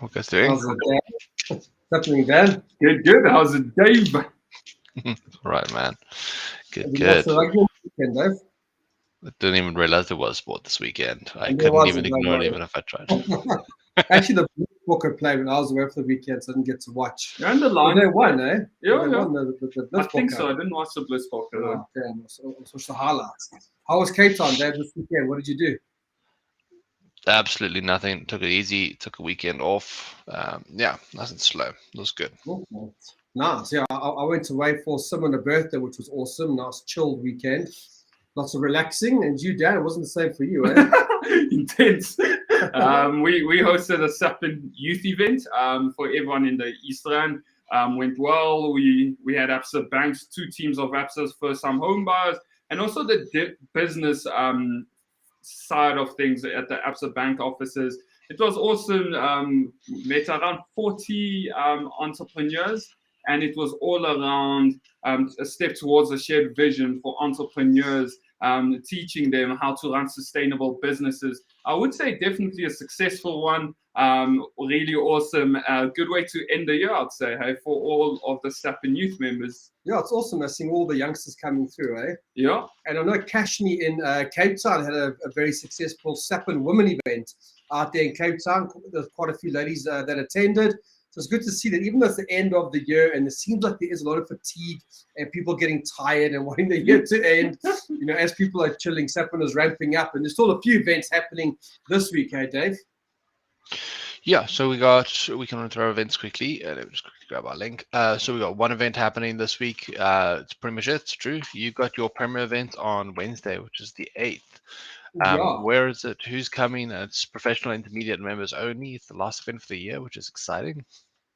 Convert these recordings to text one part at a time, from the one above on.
How guys doing? How's it, Dan? What's happening, Dan? Good. How's it, Dave? Right, man. Good, Have you watched good. the rugby on the weekend, Dave? I didn't even realize there was sport this weekend. I And there couldn't was even a ignore it rugby. even if I tried. Actually, the Blitzbokker played when I was away for the weekend, so I didn't get to watch. You're on the But line. they won, eh? Yeah, They yeah. won the I think Blitzbokker. so. I didn't watch the Blitzbokker though. Oh, damn. So watch the highlights. How was Cape Town, Dave, this weekend? What did you do? Absolutely nothing. Took it easy. Took a weekend off. Yeah, nice and slow. It was good. Okay. Nice. Yeah, I went away for Simona's birthday, which was awesome. Nice, chilled weekend. Lots of relaxing. And you, Dan, it wasn't the same for you, eh? Intense. We hosted a Sapin youth event for everyone in the East Rand. Went well. We had Absa Banks, 2 teams of Absa's first time home buyers, and also the business side of things at the Absa Bank offices. It was awesome. Met around 40 entrepreneurs, and it was all around a step towards a shared vision for entrepreneurs, teaching them how to run sustainable businesses. I would say definitely a successful one. Really awesome. Good way to end the year, I'd say, hey, for all of the staff and youth members. Yeah, it's awesome. Seeing all the youngsters coming through, eh? Yeah. And I know Kashni in Cape Town had a very successful Sapin Women event out there in Cape Town. There's quite a few ladies that attended. So it's good to see that even though it's the end of the year and it seems like there is a lot of fatigue and people getting tired and wanting the year to end, as people are chilling, Sapin is ramping up. And there's still a few events happening this week, hey, Dave? Yeah, so we can run through our events quickly. Let me just quickly grab our link. So we got one event happening this week. It's pretty much it. It's true. You got your premier event on Wednesday, which is the 8th. Yeah. Where is it? Who's coming? It's professional intermediate members only. It's the last event for the year, which is exciting.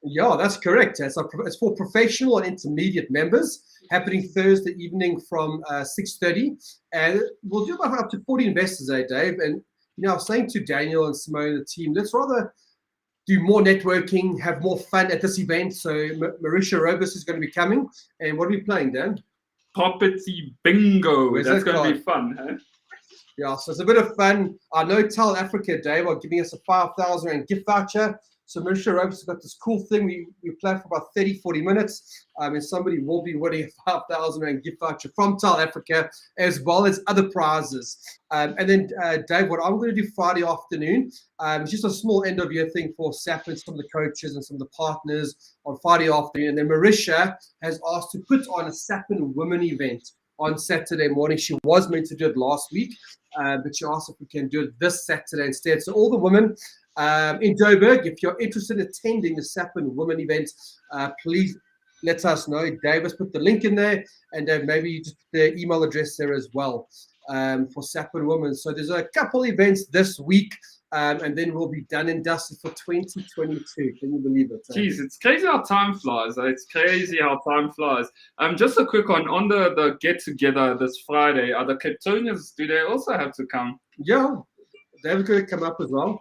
Yeah, that's correct. It's for professional and intermediate members, happening Thursday evening from 6:30. And we'll do about up to 40 investors, Dave. And, I was saying to Daniel and Simone and the team, let's rather do more networking, have more fun at this event. So Marisha Robus is going to be coming. And what are we playing, Dan? Property bingo. Where's That's that going to be card? fun, huh? Yeah, so it's a bit of fun. I know Tal Africa, Dave, are giving us a 5,000 Rand gift voucher. So Marisha Robus has got this cool thing. We play for about 30, 40 minutes. And somebody will be winning a 5,000 Rand gift voucher from Tal Africa, as well as other prizes. And then, Dave, what I'm going to do Friday afternoon, it's just a small end-of-year thing for SAP and some of the coaches and some of the partners on Friday afternoon. And then Marisha has asked to put on a SAP and Women event on Saturday morning. She was meant to do it last week, but she asked if we can do it this Saturday instead. So all the women in Joburg, if you're interested in attending the SAP and Women event, please let us know. Dave has put the link in there, and maybe you just put the email address there as well for SAP and Women. So there's a couple events this week, and then we'll be done and dusted for 2022. Can you believe it? Jeez, it's crazy how time flies. It's crazy how time flies. Just a quick one on the get together this Friday. Are the Capetonians, do they also have to come? Yeah, David's going to come up as well.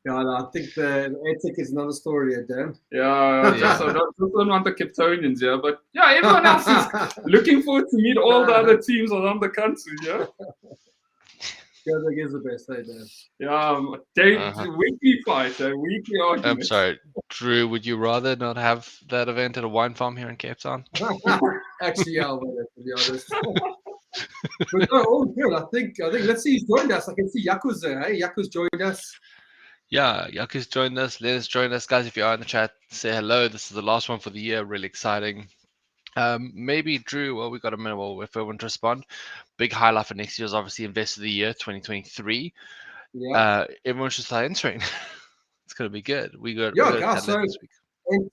Yeah, no, I think the ATIC is another story, Dan. Yeah. So don't want the Capetonians, yeah. But yeah, everyone else is looking forward to meet all the other teams around the country, yeah. Joburg is the best, Dan. Yeah, weekly fight, weekly argument. I'm sorry, Drew, would you rather not have that event at a wine farm here in Cape Town? Actually, yeah, to be honest. But no, all good. I think let's see, he's joined us. I can see Yaku's there. Hey, Yaku's joined us. Yeah, Yaku's joined us. Len's joined us. Guys, if you are in the chat, say hello. This is the last one for the year. Really exciting. Maybe, Drew, well, we got a minute if everyone to respond. Big highlight for next year is obviously Investor of the Year 2023. Yeah. Everyone should start entering. It's going to be good. We got guys, so, this week.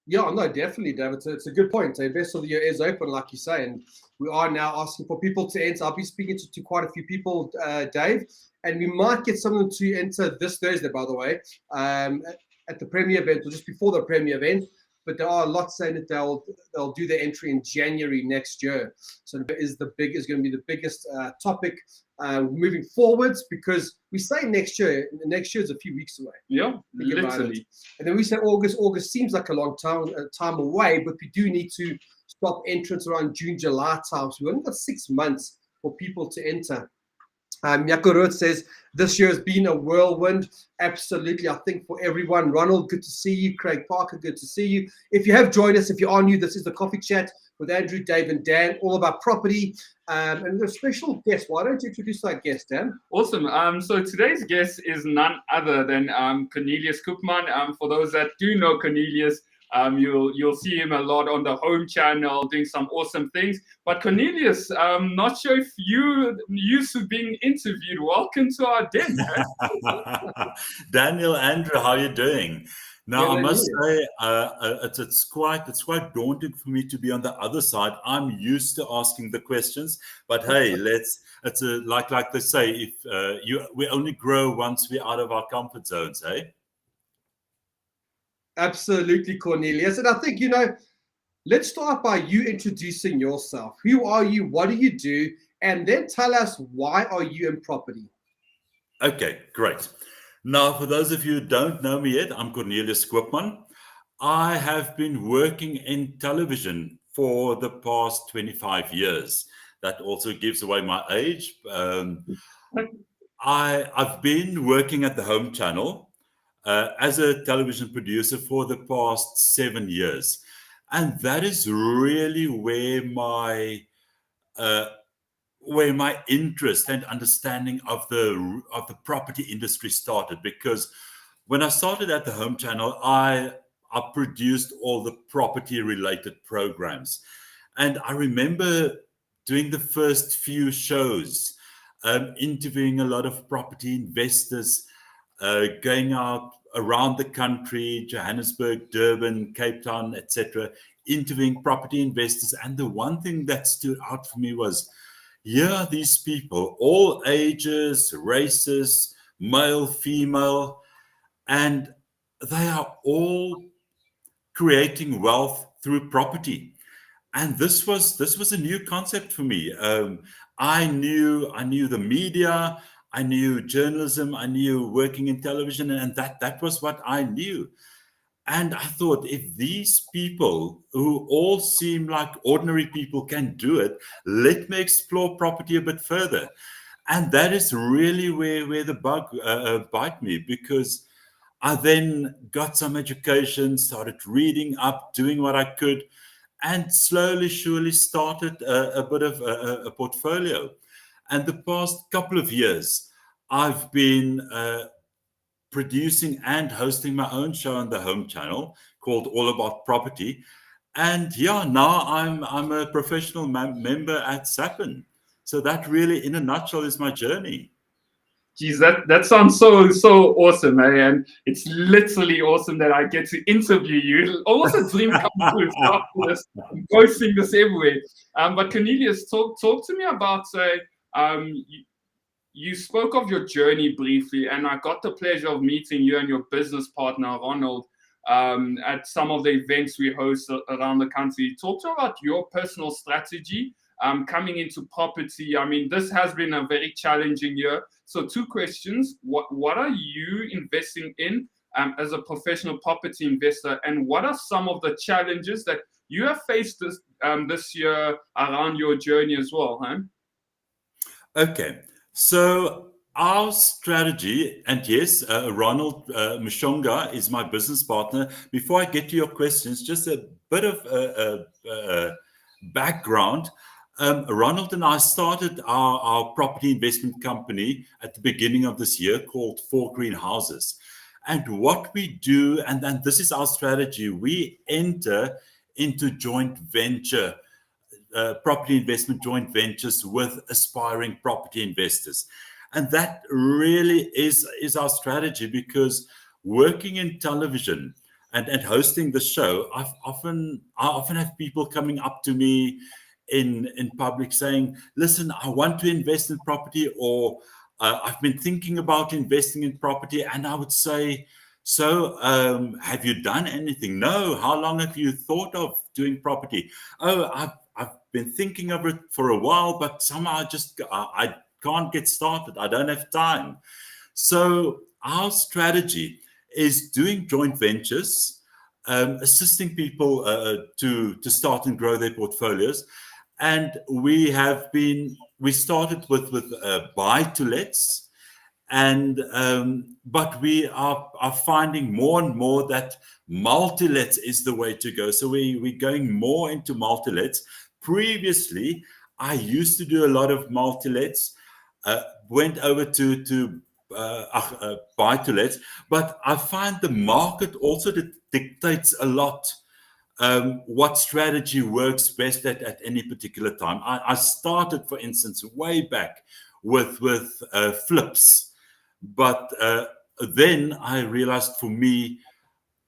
Yeah, no, definitely, David. It's a good point. The Investor of the Year is open, like you say, and we are now asking for people to enter. I'll be speaking to quite a few people, Dave, and we might get someone to enter this Thursday, by the way, at the Premier event, or just before the Premier event. But there are lots saying that they'll do their entry in January next year. So it is going to be the biggest topic moving forwards, because we say next year. Next year is a few weeks away. Yeah, literally. And then we say August. August seems like a long time away, but we do need to stop entrance around June, July time. So we've only got 6 months for people to enter. Yakurut says, this year has been a whirlwind. Absolutely, I think for everyone. Ronald, good to see you. Craig Parker, good to see you. If you have joined us, if you are new, this is the Coffee Chat with Andrew, Dave, and Dan, all about property. And a special guest. Why don't you introduce our guest, Dan? Awesome. So today's guest is none other than Cornelius Koopman. For those that do know Cornelius, you'll see him a lot on the home channel doing some awesome things. But Cornelius, I'm not sure if you used to being interviewed. Welcome to our den. Daniel, Andrew, how are you doing? Now, I must say, it's quite daunting for me to be on the other side. I'm used to asking the questions, but hey, like they say, if we only grow once we're out of our comfort zones, hey? Absolutely, Cornelius. And I think, let's start by you introducing yourself. Who are you? What do you do? And then tell us, why are you in property? Okay, great. Now, for those of you who don't know me yet, I'm Cornelius Koopman. I have been working in television for the past 25 years. That also gives away my age. I've been working at the Home Channel as a television producer for the past 7 years. And that is really where my interest and understanding of the property industry started, because when I started at the Home Channel, I produced all the property related programs, and I remember doing the first few shows, interviewing a lot of property investors, going out around the country, Johannesburg, Durban, Cape Town, etc., interviewing property investors. And the one thing that stood out for me was, yeah, these people, all ages, races, male, female, and they are all creating wealth through property. And this was a new concept for me. I knew the media, I knew journalism, I knew working in television, and that was what I knew. And I thought, if these people who all seem like ordinary people can do it, let me explore property a bit further. And that is really where the bug bite me, because I then got some education, started reading up, doing what I could, and slowly, surely started a bit of a portfolio. And the past couple of years, I've been producing and hosting my own show on the Home Channel called All About Property. And yeah, now I'm a professional member at Sapin. So that really, in a nutshell, is my journey. Geez, that sounds so awesome, eh? And it's literally awesome that I get to interview you. Almost a dream come true. Posting this everywhere. But Cornelius, talk to me about you spoke of your journey briefly, and I got the pleasure of meeting you and your business partner, Ronald, at some of the events we host around the country. Talk to me about your personal strategy coming into property. I mean, this has been a very challenging year. So 2 questions. What are you investing in as a professional property investor? And what are some of the challenges that you have faced this year around your journey as well? Huh? Okay. So our strategy, and yes, Ronald Mshonga is my business partner. Before I get to your questions, just a bit of background. Ronald and I started our property investment company at the beginning of this year called 4 Green Houses. And what we do, and this is our strategy, we enter into joint venture property investment joint ventures with aspiring property investors. And that really is our strategy, because working in television and hosting the show, I often have people coming up to me in public saying, listen, I want to invest in property, or I've been thinking about investing in property. And I would say, so have you done anything? No. How long have you thought of doing property? Oh, I've been thinking of it for a while, but somehow I can't get started. I don't have time. So our strategy is doing joint ventures, assisting people to start and grow their portfolios. And we started with buy-to-lets, and but we are finding more and more that multi-lets is the way to go. So we're going more into multi-lets. Previously, I used to do a lot of multi-lets, went over to buy-to-lets, but I find the market also dictates a lot what strategy works best at any particular time. I started, for instance, way back with flips, but then I realized, for me,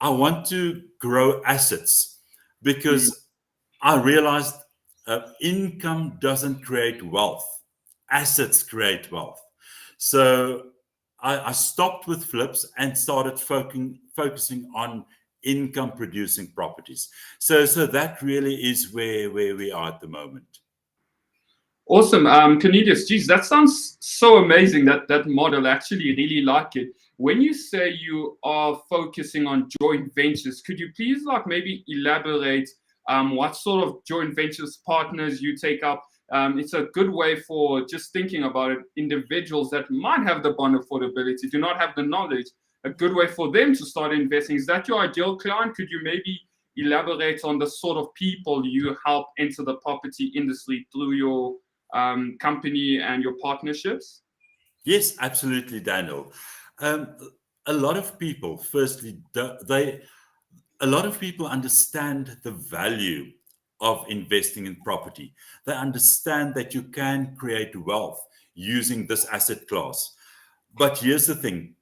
I want to grow assets, because I realized income doesn't create wealth, assets create wealth. So I stopped with flips and started focusing on income producing properties. So that really is where we are at the moment. Awesome. Cornelius, geez, that sounds so amazing, that model. I actually really like it. When you say you are focusing on joint ventures, could you please maybe elaborate what sort of joint ventures partners you take up? It's a good way for, just thinking about it, individuals that might have the bond affordability, do not have the knowledge, a good way for them to start investing. Is that your ideal client? Could you maybe elaborate on the sort of people you help enter the property industry through your company and your partnerships? Yes, absolutely, Daniel. A lot of people, firstly, a lot of people understand the value of investing in property. They understand that you can create wealth using this asset class. But here's the thing,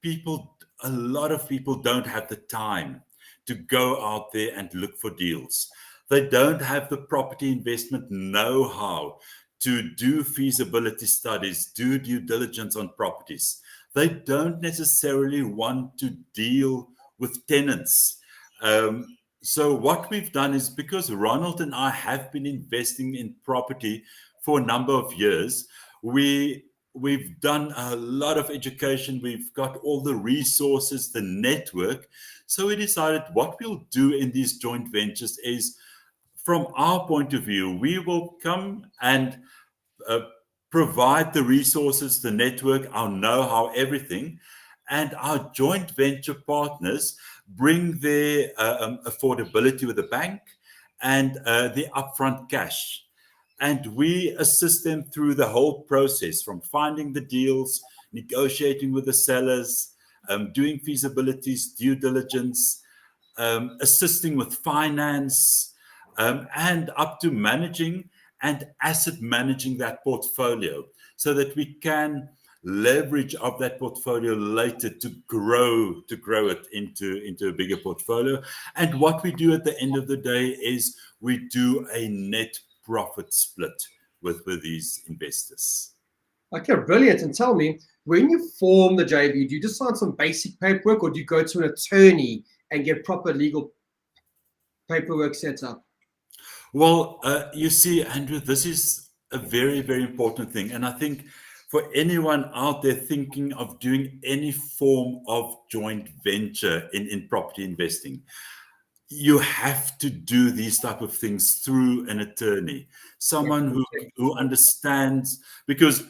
a lot of people don't have the time to go out there and look for deals. They don't have the property investment know-how to do feasibility studies, do due diligence on properties. They don't necessarily want to deal with tenants. So what we've done is, because Ronald and I have been investing in property for a number of years, we've done a lot of education. We've got all the resources, the network. So we decided what we'll do in these joint ventures is, from our point of view, we will come and provide the resources, the network, our know-how, everything. And our joint venture partners bring their affordability with the bank and the upfront cash. And we assist them through the whole process, from finding the deals, negotiating with the sellers, doing feasibilities, due diligence, assisting with finance, and up to managing and asset managing that portfolio, so that we can leverage of that portfolio later to grow it into a bigger portfolio. And what we do at the end of the day is we do a net profit split with these investors. Okay, brilliant. And tell me, when you form the JV, do you just sign some basic paperwork, or do you go to an attorney and get proper legal paperwork set up? Well, you see, Andrew, this is a very, very important thing. And I think for anyone out there thinking of doing any form of joint venture in property investing, you have to do these type of things through an attorney, someone who understands, because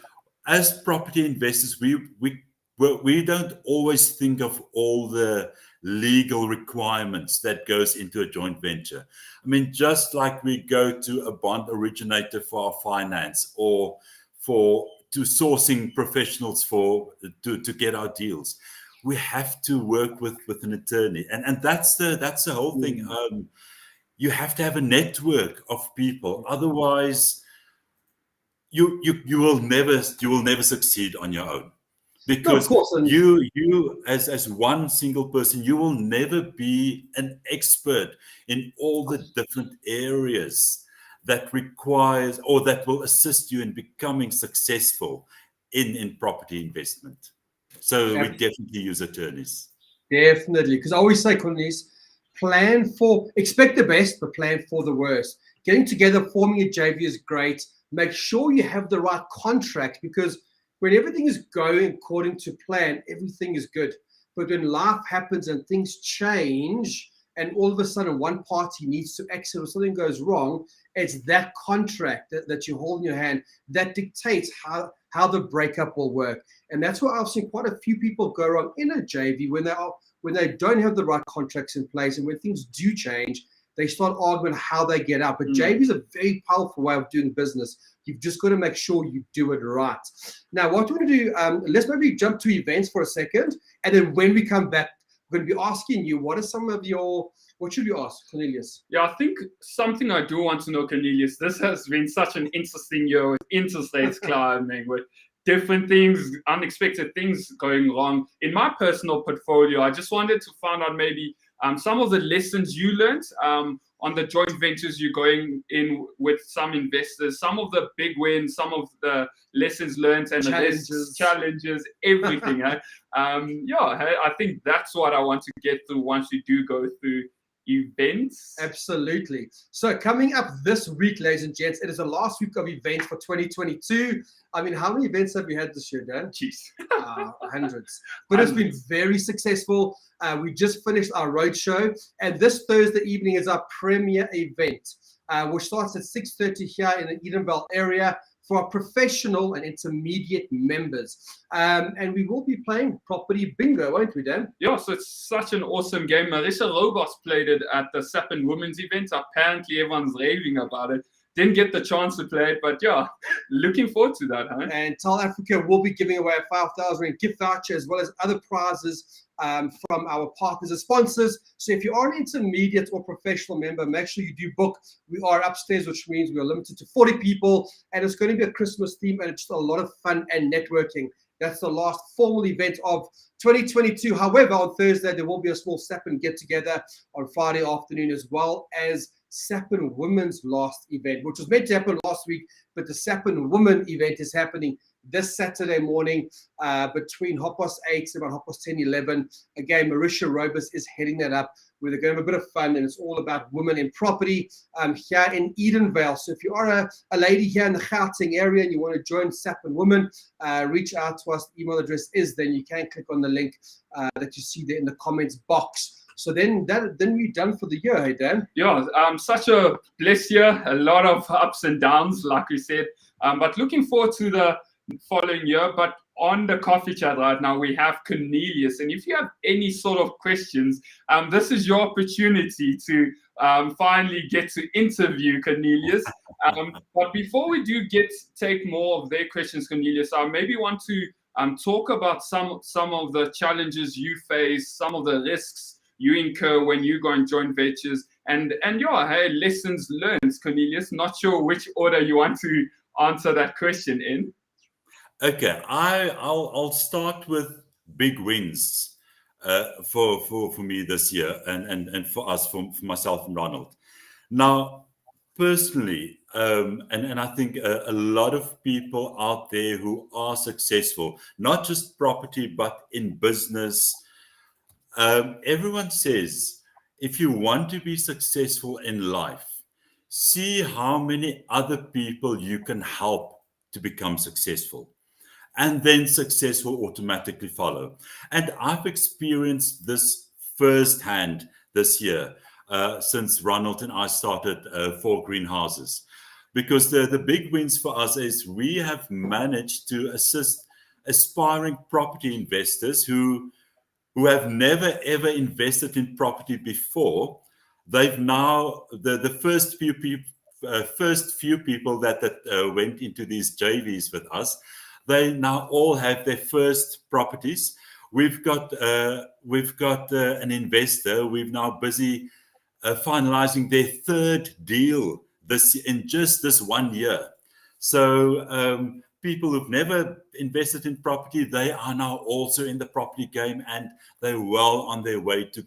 as property investors, we don't always think of all the legal requirements that goes into a joint venture. I mean, just like we go to a bond originator for our finance, or to sourcing professionals to get our deals, we have to work with an attorney, and that's the whole thing. You have to have a network of people, otherwise you will never succeed on your own. Because you as one single person, you will never be an expert in all the different areas that requires, or that will assist you in becoming successful in property investment. So we definitely use attorneys. Definitely, because I always say, Cornelius, expect the best, but plan for the worst. Getting together, forming a JV is great. Make sure you have the right contract, because when everything is going according to plan, everything is good. But when life happens and things change, and all of a sudden one party needs to exit or something goes wrong, it's that contract that you hold in your hand that dictates how the breakup will work. And that's why I've seen quite a few people go wrong in a JV when they don't have the right contracts in place, and when things do change, they start arguing how they get out. But JV is a very powerful way of doing business. You've just got to make sure you do it right. Now, what we're going to do, let's maybe jump to events for a second. And then when we come back, we're going to be asking you, what should we ask, Cornelius? Yeah, I think something I do want to know, Cornelius, this has been such an interesting year with interstates climbing, with different things, unexpected things going wrong. In my personal portfolio, I just wanted to find out maybe some of the lessons you learned on the joint ventures you're going in with some investors, some of the big wins, some of the lessons learned and challenges, everything. I think that's what I want to get through once you do go through events. Absolutely. So coming up this week, ladies and gents, it is the last week of events for 2022. I mean, how many events have we had this year, Dan? Jeez. Hundreds. But it's been very successful. We just finished our roadshow, and this Thursday evening is our premier event, which starts at 6:30 here in the Edenvale area for our professional and intermediate members. And we will be playing property bingo, won't we, Dan? Yeah, so it's such an awesome game. Marissa Robos played it at the Sappin Women's event. Apparently everyone's raving about it. Didn't get the chance to play it, but yeah, looking forward to that, huh? And Tal Africa will be giving away a 5,000 gift voucher as well as other prizes from our partners and sponsors. So if you are an intermediate or professional member, make sure you do book. We are upstairs, which means we are limited to 40 people, and it's going to be a Christmas theme, and it's just a lot of fun and networking. That's the last formal event of 2022. However, on Thursday, there will be a small Sappin get-together on Friday afternoon, as well as Sappin Women's last event, which was meant to happen last week, but the Sappin Women event is happening this Saturday morning between 8:30 and about 11:30. Again, Marisha Robus is heading that up, where they're going to have a bit of fun, and it's all about women in property here in Edenvale. So if you are a lady here in the Gauteng area and you want to join Sappin Women, reach out to us. The email address is then. You can click on the link that you see there in the comments box. So then we're done for the year, hey, Dan? Yeah, such a blessed year, a lot of ups and downs, like we said. But looking forward to the following year. But on the coffee chat right now, we have Cornelius. And if you have any sort of questions, this is your opportunity to finally get to interview Cornelius. But before we do take more of their questions, Cornelius, I maybe want to talk about some of the challenges you face, some of the risks you incur when you go and join ventures, and hey, lessons learned, Cornelius. Not sure which order you want to answer that question in. Okay, I'll start with big wins for me this year, and for us, for myself and Ronald. Now, personally, and I think a lot of people out there who are successful, not just property but in business. Everyone says, if you want to be successful in life, see how many other people you can help to become successful. And then success will automatically follow. And I've experienced this firsthand this year, since Ronald and I started 4 greenhouses. Because the big wins for us is we have managed to assist aspiring property investors who have never ever invested in property before. They've now the first few people that went into these JVs with us, they now all have their first properties. We've got an investor. We're now busy finalizing their 3rd deal in just this 1 year. So people who've never invested in property, they are now also in the property game, and they're well on their way to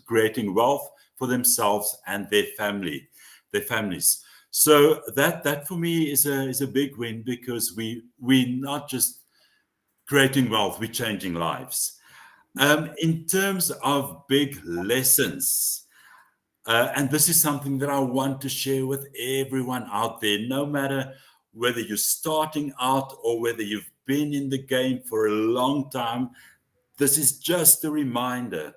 creating wealth for themselves and their families. So that for me is a big win, because we're not just creating wealth, we're changing lives. In terms of big lessons, and this is something that I want to share with everyone out there, no matter whether you're starting out or whether you've been in the game for a long time, this is just a reminder.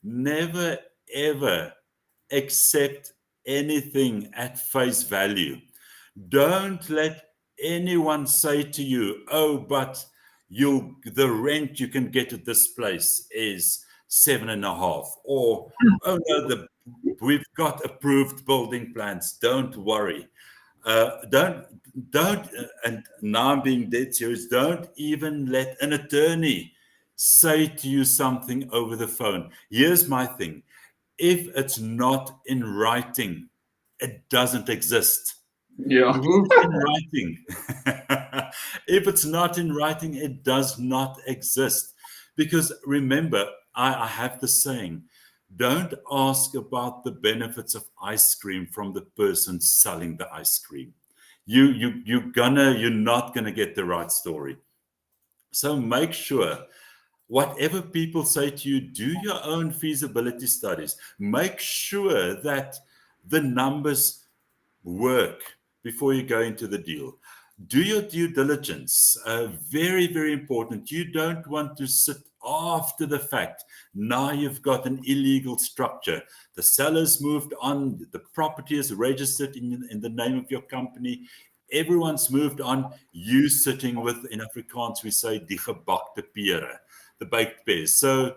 Never, ever accept anything at face value. Don't let anyone say to you, oh, but the rent you can get at this place is 7.5, or oh no, we've got approved building plans. Don't worry. Don't, and now I'm being dead serious. Don't even let an attorney say to you something over the phone. Here's my thing: if it's not in writing, it doesn't exist. Yeah. In writing. If it's not in writing, it does not exist. Because remember, I have the saying, don't ask about the benefits of ice cream from the person selling the ice cream. You're not gonna get the right story. So make sure whatever people say to you, do your own feasibility studies. Make sure that the numbers work before you go into the deal. Do your due diligence. Very, very important. You don't want to sit after the fact. Now you've got an illegal structure. The seller's moved on. The property is registered in the name of your company. Everyone's moved on. You sitting with, in Afrikaans, we say, die gebakte pere, the baked pears. So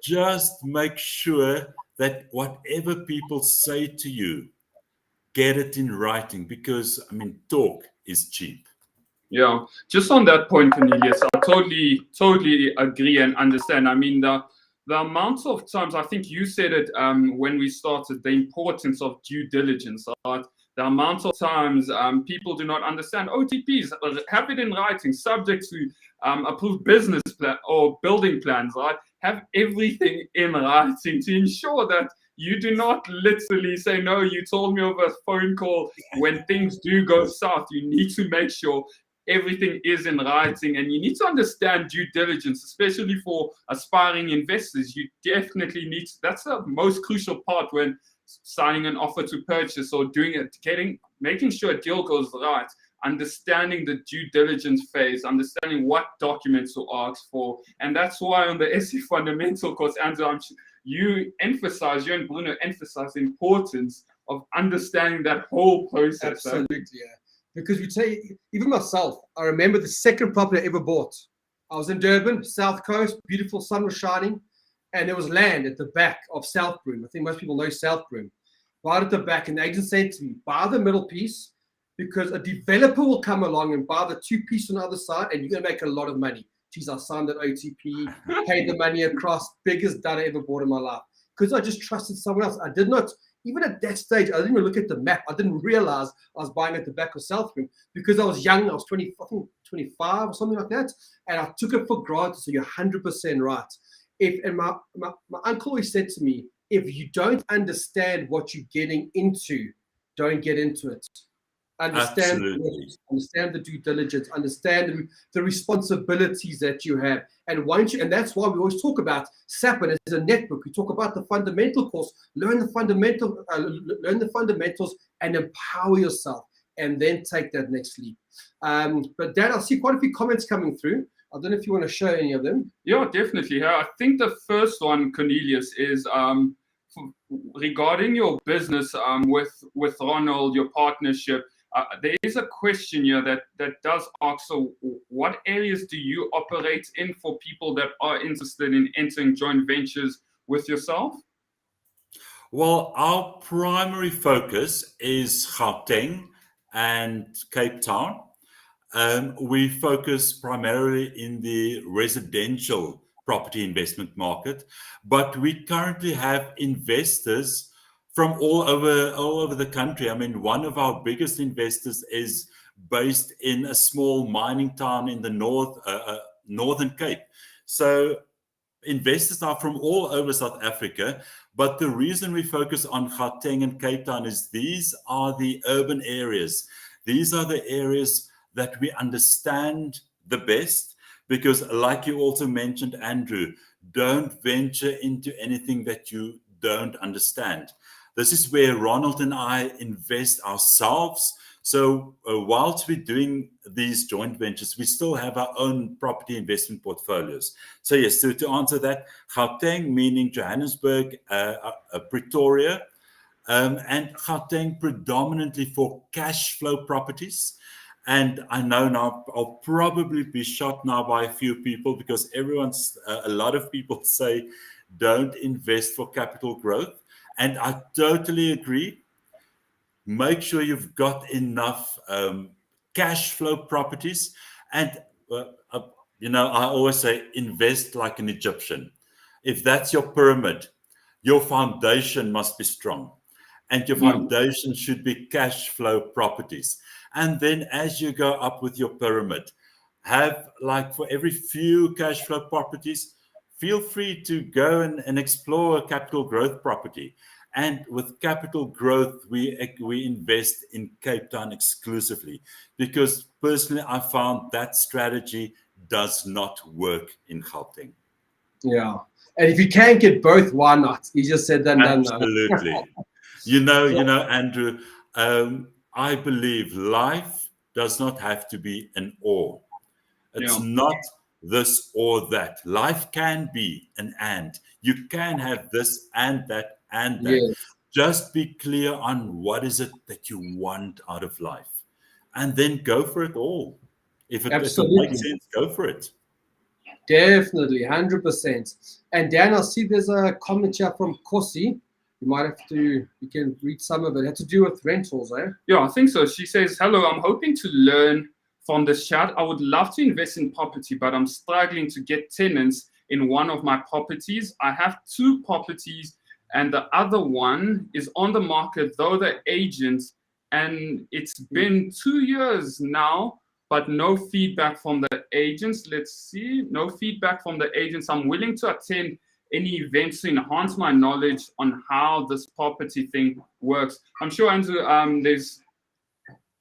just make sure that whatever people say to you, get it in writing, because talk is cheap. Yeah, just on that point, Cornelius, I totally agree and understand. The amount of times, I think you said it when we started, the importance of due diligence. Right? The amount of times people do not understand OTPs, have it in writing, subject to approved business plan or building plans. Right? Have everything in writing to ensure that you do not literally say, no, you told me over a phone call. When things do go south, you need to make sure everything is in writing, and you need to understand due diligence, especially for aspiring investors. You definitely need to, that's the most crucial part when signing an offer to purchase or doing it, making sure a deal goes right, understanding the due diligence phase, understanding what documents to ask for. And that's why on the SE fundamental course, Andrew, you and Bruno emphasize the importance of understanding that whole process. Absolutely, yeah. Because we say, even myself, I remember the second property I ever bought. I was in Durban, South Coast, beautiful, sun was shining, and there was land at the back of South Broom. I think most people know South Broom. Right at the back, and the agent said to me, buy the middle piece, because a developer will come along and buy the two piece on the other side, and you're going to make a lot of money. Geez, I signed an OTP, paid the money across, biggest done I ever bought in my life. Because I just trusted someone else. I did not. Even at that stage, I didn't even look at the map. I didn't realize I was buying at the back of South Broom because I was young. I was 20, I think 25 or something like that. And I took it for granted. So you're 100% right. And my uncle always said to me, if you don't understand what you're getting into, don't get into it. Understand the due diligence, understand the responsibilities that you have. And that's why we always talk about SAP as a network. We talk about the fundamental course, learn the fundamentals and empower yourself, and then take that next leap. But Dan, I see quite a few comments coming through. I don't know if you want to show any of them. Yeah, definitely. I think the first one, Cornelius, is regarding your business with Ronald, your partnership. There is a question here that does ask, so what areas do you operate in for people that are interested in entering joint ventures with yourself? Well, our primary focus is Gauteng and Cape Town. We focus primarily in the residential property investment market, but we currently have investors from all over the country. One of our biggest investors is based in a small mining town in the Northern Cape. So investors are from all over South Africa, but the reason we focus on Gauteng and Cape Town is these are the urban areas. These are the areas that we understand the best, because like you also mentioned, Andrew, don't venture into anything that you don't understand. This is where Ronald and I invest ourselves So whilst we're doing these joint ventures, we still have our own property investment portfolios. So yes, so to answer that, Gauteng meaning Johannesburg, Pretoria, and Gauteng predominantly for cash flow properties. And I know now I'll probably be shot now by a few people because a lot of people say don't invest for capital growth. And I totally agree. Make sure you've got enough cash flow properties. And, I always say invest like an Egyptian. If that's your pyramid, your foundation must be strong. And your foundation should be cash flow properties. And then as you go up with your pyramid, have like for every few cash flow properties, feel free to go and explore a capital growth property. And with capital growth, we invest in Cape Town exclusively because personally, I found that strategy does not work in Gauteng. Yeah. And if you can't get both, why not? Easier said than done. Absolutely. Andrew, I believe life does not have to be an or. It's not this or that. Life can be an and. You can have this and that and that. Yes. Just be clear on what is it that you want out of life. And then go for it all. If it makes sense, go for it. Definitely, 100%. And Dan, I see there's a comment here from Kosi. You can read some of it. It had to do with rentals, eh? Yeah, I think so. She says, hello, I'm hoping to learn from this chat. I would love to invest in property, but I'm struggling to get tenants in one of my properties. I have 2 properties and the other one is on the market, though the agent, and it's been 2 years now, but no feedback from the agents. Let's see, no feedback from the agents. I'm willing to attend any events to enhance my knowledge on how this property thing works. I'm sure, Andrew, there's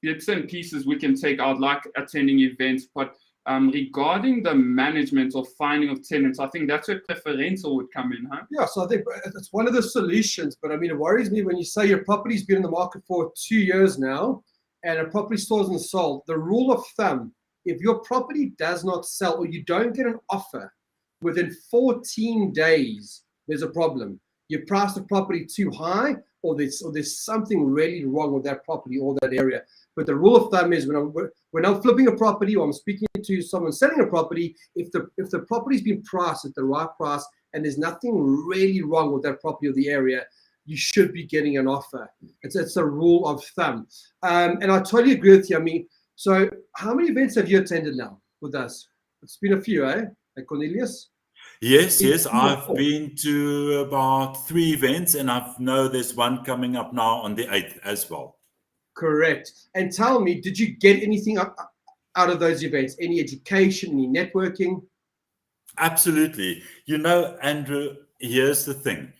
bits and pieces we can take out, like attending events, but regarding the management or finding of tenants, I think that's where preferential would come in, huh? Yeah, so I think it's one of the solutions, but I mean, it worries me when you say your property's been in the market for 2 years now, and a property still hasn't sold. The rule of thumb, if your property does not sell or you don't get an offer within 14 days, there's a problem. You priced the property too high, or there's something really wrong with that property or that area. But the rule of thumb is when I'm flipping a property or I'm speaking to someone selling a property, if the property's been priced at the right price and there's nothing really wrong with that property or the area, you should be getting an offer. It's a rule of thumb. And I totally agree with you. I mean, so how many events have you attended now with us? It's been a few, eh? Like Cornelius? Yes. I've been to about 3 events, and I know there's one coming up now on the 8th as well. Correct. And tell me, did you get anything out of those events? Any education, any networking? Absolutely. Andrew, here's the thing.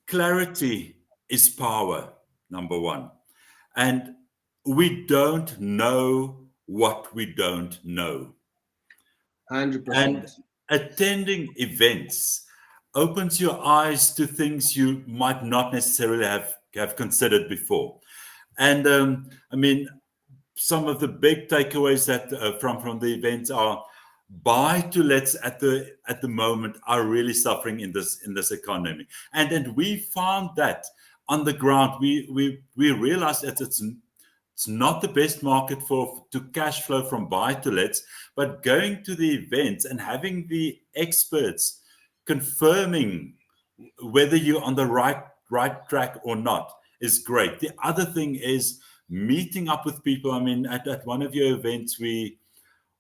Clarity is power, number one. And we don't know what we don't know. 100%. And attending events opens your eyes to things you might not necessarily have considered before. And I mean, some of the big takeaways that from the events are buy-to-lets at the moment are really suffering in this economy, and we found that on the ground we realized that it's not the best market to cash flow from buy-to-lets, but going to the events and having the experts confirming whether you're on the right track or not is great. The other thing is meeting up with people. I mean, at one of your events, we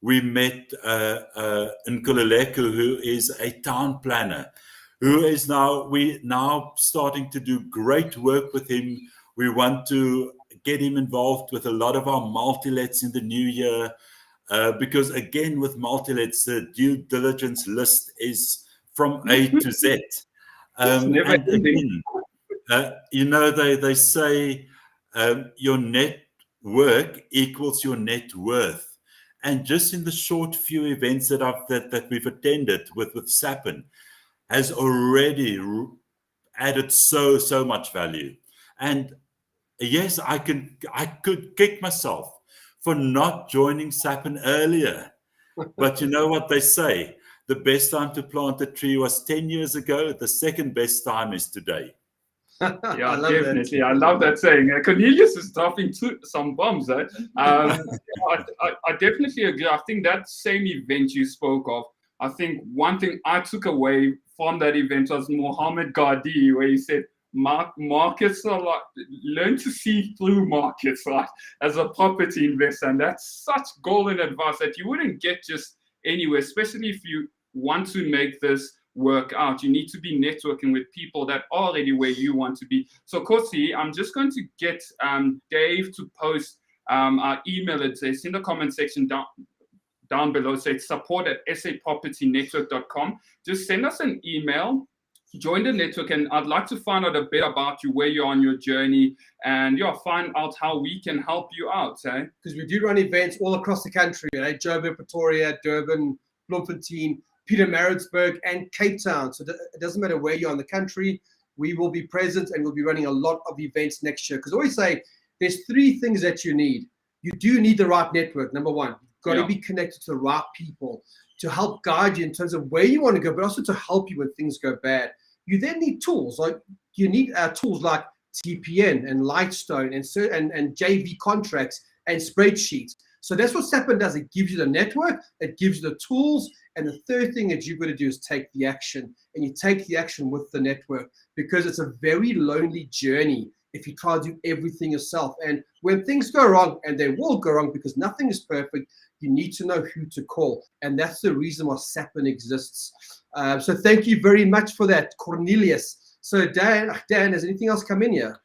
met Nkululeko, who is a town planner, who is now starting to do great work with him. We want to get him involved with a lot of our multi-lets in the new year, because again, with multi-lets, the due diligence list is from A to Z. And again, they say your network equals your net worth. And just in the short few events that we've attended with Sapin has already added so much value. And yes, I could kick myself for not joining SAPN earlier. But you know what they say? The best time to plant a tree was 10 years ago. The second best time is today. Yeah, I love definitely. that. I love that saying. Cornelius is dropping some bombs. I definitely agree. I think that same event you spoke of, I think one thing I took away from that event was Mohammed Gadi, where he said, markets are like, learn to see through markets, right, as a property investor. And that's such golden advice that you wouldn't get just anywhere, especially if you want to make this work out. You need to be networking with people that are already where you want to be. So, Kosi, I'm just going to get Dave to post our email address in the comment section down below. So it's support@sapropertynetwork.com. Just send us an email, join the network, and I'd like to find out a bit about you, where you're on your journey, and find out how we can help you out. Because we do run events all across the country, Joburg, Pretoria, Durban, Bloemfontein, Pietermaritzburg, and Cape Town. So it doesn't matter where you're in the country, we will be present, and we'll be running a lot of events next year. Because I always say there's 3 things that you need. You do need the right network, number 1. You've got to be connected to the right people to help guide you in terms of where you want to go, but also to help you when things go bad. You then need tools. Like you need tools like TPN and Lightstone and JV contracts and spreadsheets. So that's what SAPN does. It gives you the network, it gives you the tools, and the third thing that you've got to do is take the action. And you take the action with the network, because it's a very lonely journey if you try to do everything yourself. And when things go wrong, and they will go wrong because nothing is perfect, you need to know who to call. And that's the reason why SAPN exists. So thank you very much for that, Cornelius. So Dan, has anything else come in here?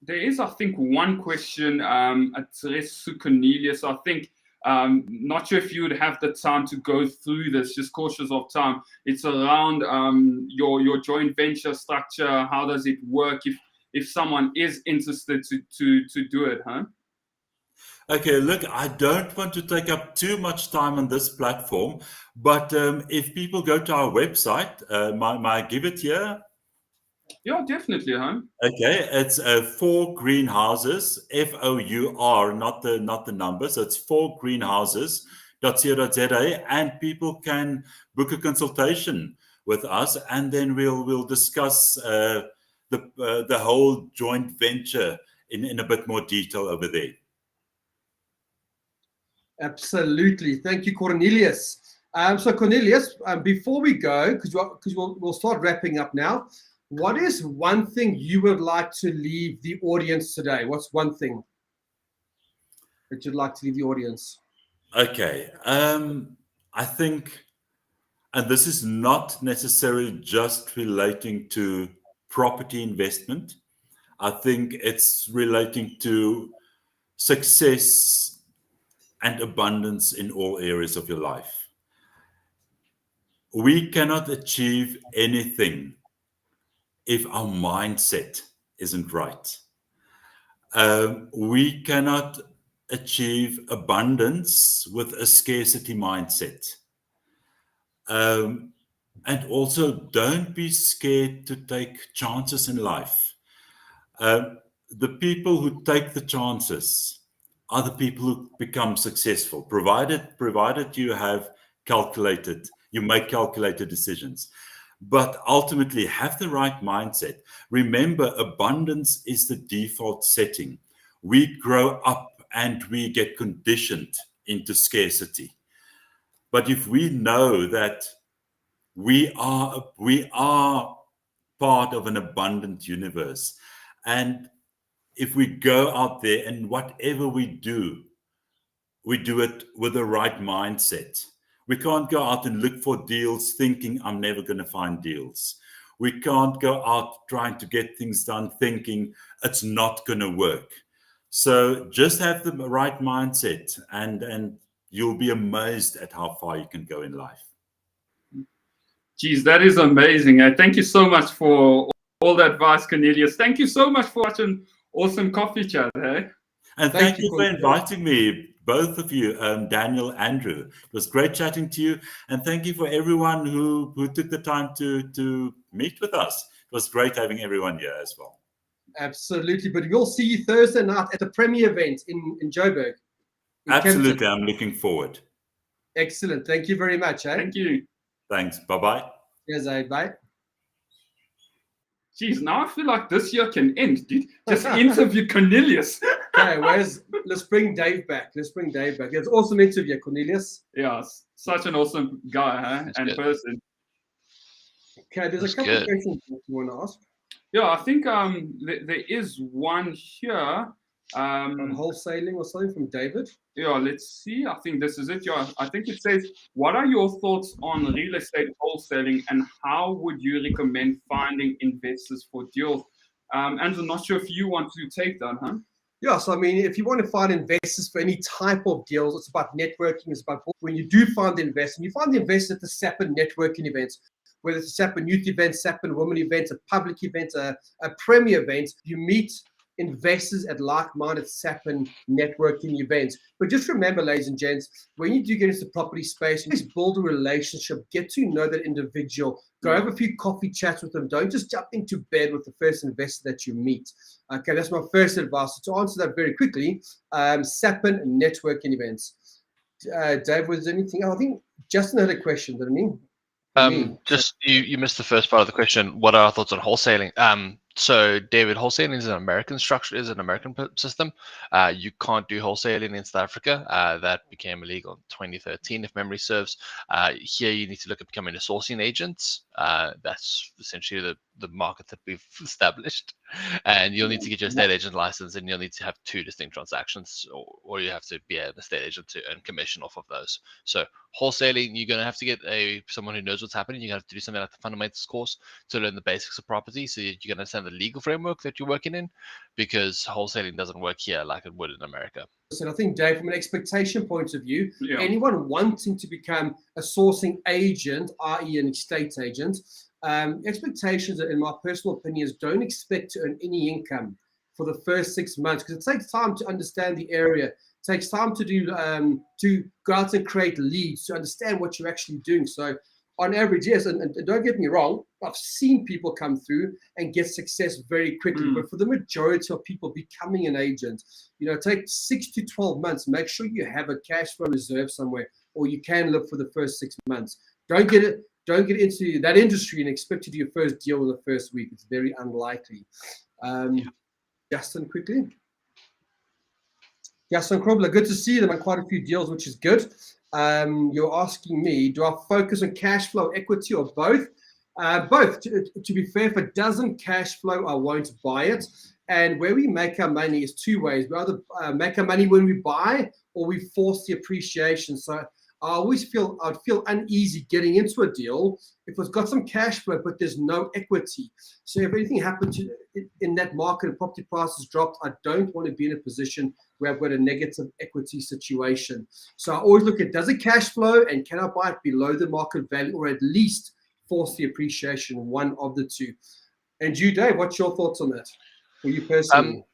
There is, I think, one question addressed to Cornelius. I think, not sure if you would have the time to go through this, just cautious of time. It's around your joint venture structure. How does it work if someone is interested to do it, huh? Okay, look, I don't want to take up too much time on this platform, but if people go to our website, may I give it here? Yeah, definitely, huh? Okay, it's 4 greenhouses, FOUR, not the number. So it's 4greenhouses.co.za, and people can book a consultation with us, and then we'll discuss the whole joint venture in a bit more detail over there. Absolutely. Thank you, Cornelius. So Cornelius, before we go, because we'll start wrapping up now, what is one thing you would like to leave the audience today? What's one thing that you'd like to leave the audience? Okay. I think, and this is not necessarily just relating to property investment, I think it's relating to success and abundance in all areas of your life. We cannot achieve anything if our mindset isn't right. We cannot achieve abundance with a scarcity mindset. And also, don't be scared to take chances in life. The people who take the chances are the people who become successful, provided you make calculated decisions. But ultimately, have the right mindset. Remember, abundance is the default setting. We grow up and we get conditioned into scarcity. But if we know that we are part of an abundant universe, and if we go out there and whatever we do it with the right mindset. We can't go out and look for deals thinking I'm never going to find deals. We can't go out trying to get things done thinking it's not going to work. So just have the right mindset, and you'll be amazed at how far you can go in life. Geez, that is amazing. Thank you so much for all that advice, Cornelius. Thank you so much for such an awesome coffee chat. And thank you for inviting me, both of you, Daniel, Andrew. It was great chatting to you. And thank you for everyone who took the time to meet with us. It was great having everyone here as well. Absolutely. But we'll see you Thursday night at the Premier event in Joburg. Absolutely. I'm looking forward. Excellent. Thank you very much. Thank you. Thanks. Bye-bye. Yes, bye. Geez, now I feel like this year can end, dude. Just interview Cornelius. Okay, let's bring Dave back. It's an awesome interview, Cornelius. Yeah, such an awesome guy, and person. Okay, there's a couple of questions you want to ask. Yeah, I think there is one here. On wholesaling or something from David. Yeah, let's see. I think this is it. Yeah, I think it says, what are your thoughts on real estate wholesaling and how would you recommend finding investors for deals? And I'm not sure if you want to take that, huh? Yeah, so I mean, if you want to find investors for any type of deals, it's about networking. It's about when you do find the investor, you find the investor at the SAPN networking events, whether it's a SAPN youth event, SAPN women event, a public event, a premier event, you meet investors at like-minded SAPN networking events. But just remember, ladies and gents, when you do get into the property space, you just build a relationship, get to know that individual, go have a few coffee chats with them. Don't just jump into bed with the first investor that you meet. Okay, that's my first advice. So to answer that very quickly, SAPN networking events. Dave, was there anything? I think Justin had a question, didn't he? Just you missed the first part of the question. What are our thoughts on wholesaling? So, David, wholesaling is an American structure, is an American system. You can't do wholesaling in South Africa. That became illegal in 2013, if memory serves. Here, you need to look at becoming a sourcing agent. That's essentially the market that we've established. And you'll need to get your estate agent license, and you'll need to have 2 distinct transactions, or you have to be an estate agent to earn commission off of those. So, wholesaling, you're going to have to get someone who knows what's happening. You're going to have to do something like the fundamentals course to learn the basics of property, so you're going to understand the legal framework that you're working in, because wholesaling doesn't work here like it would in America. So I think, Dave, from an expectation point of view, anyone wanting to become a sourcing agent, i.e. an estate agent, expectations, in my personal opinion, is don't expect to earn any income for the first 6 months, because it takes time to understand the area. It takes time to do to go out and create leads, to understand what you're actually doing. So on average, yes, and don't get me wrong, I've seen people come through and get success very quickly. But for the majority of people becoming an agent, it takes 6 to 12 months. Make sure you have a cash flow reserve somewhere, or you can live for the first 6 months. Don't get into that industry and expect to do your first deal in the first week. It's very unlikely. Justin, quickly. Justin Krobler, good to see them on quite a few deals, which is good. You're asking me, do I focus on cash flow, equity, or both? Both. To be fair, if it doesn't cash flow, I won't buy it. And where we make our money is 2 ways. We either make our money when we buy, or we force the appreciation. So I'd feel uneasy getting into a deal if it's got some cash flow, but there's no equity. So if anything happens in that market and property prices dropped, I don't want to be in a position where I've got a negative equity situation. So I always look at, does it cash flow, and can I buy it below the market value, or at least force the appreciation, one of the two. And you, Dave, what's your thoughts on that for you personally?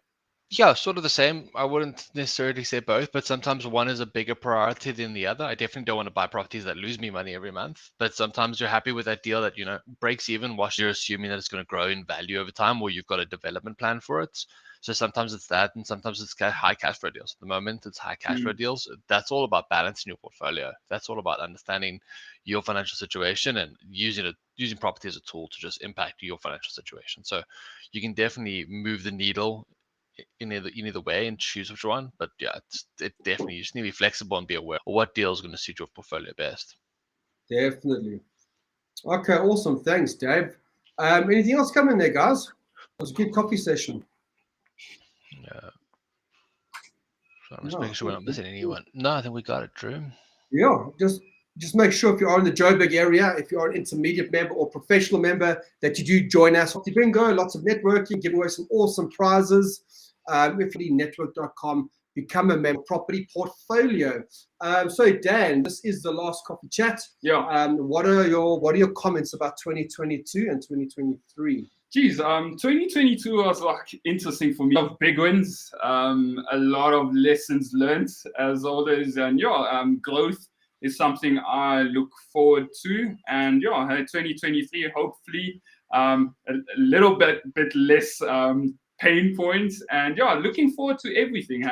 Yeah, sort of the same. I wouldn't necessarily say both, but sometimes one is a bigger priority than the other. I definitely don't want to buy properties that lose me money every month, but sometimes you're happy with that deal that, breaks even whilst you're assuming that it's going to grow in value over time, or you've got a development plan for it. So sometimes it's that, and sometimes it's high cash flow deals. At the moment, it's high cash flow deals. That's all about balancing your portfolio. That's all about understanding your financial situation and using property as a tool to just impact your financial situation. So you can definitely move the needle in either way and choose which one. But yeah, it definitely, you just need to be flexible and be aware of what deal is going to suit your portfolio best. Definitely. Okay, awesome. Thanks, Dave. Anything else coming there, guys? It was a good coffee session. Yeah. So I'm just making sure we're not missing anyone. No, I think we got it, Drew. Yeah, just make sure if you are in the Joburg area, if you are an intermediate member or professional member, that you do join us. Bingo, lots of networking, giving away some awesome prizes. Network.com, become a member. Property portfolio. So Dan, this is the last coffee chat. Yeah. What are your comments about 2022 and 2023? Geez, 2022 was interesting for me. A lot of big wins, a lot of lessons learned as always, and growth is something I look forward to. And 2023, hopefully, a little bit less pain points. And yeah, looking forward to everything.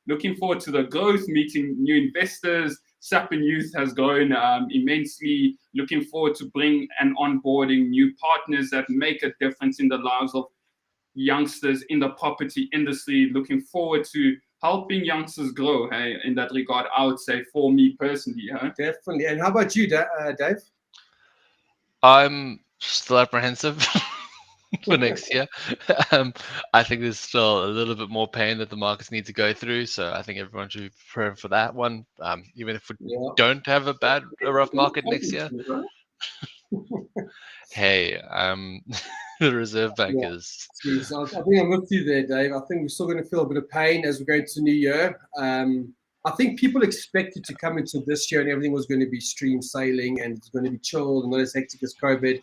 Looking forward to the growth, meeting new investors. Sapin Youth has grown immensely. Looking forward to bring and onboarding new partners that make a difference in the lives of youngsters in the property industry. Looking forward to helping youngsters grow. In that regard, I would say for me personally. Definitely. And how about you, Dave? I'm still apprehensive for next year. I think there's still a little bit more pain that the markets need to go through. So I think everyone should be prepared for that one. Even if we don't have a rough market next year. Hey, the Reserve Bank is. Jeez, I think I'm with you there, Dave. I think we're still going to feel a bit of pain as we go into the new year. I think people expected to come into this year and everything was going to be stream sailing and it's going to be chilled and not as hectic as COVID.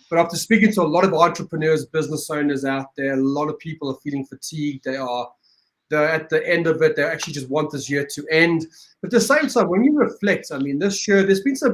But after speaking to a lot of entrepreneurs, business owners out there, a lot of people are feeling fatigued. They're at the end of it. They actually just want this year to end. But at the same time, when you reflect, I mean, this year, there's been some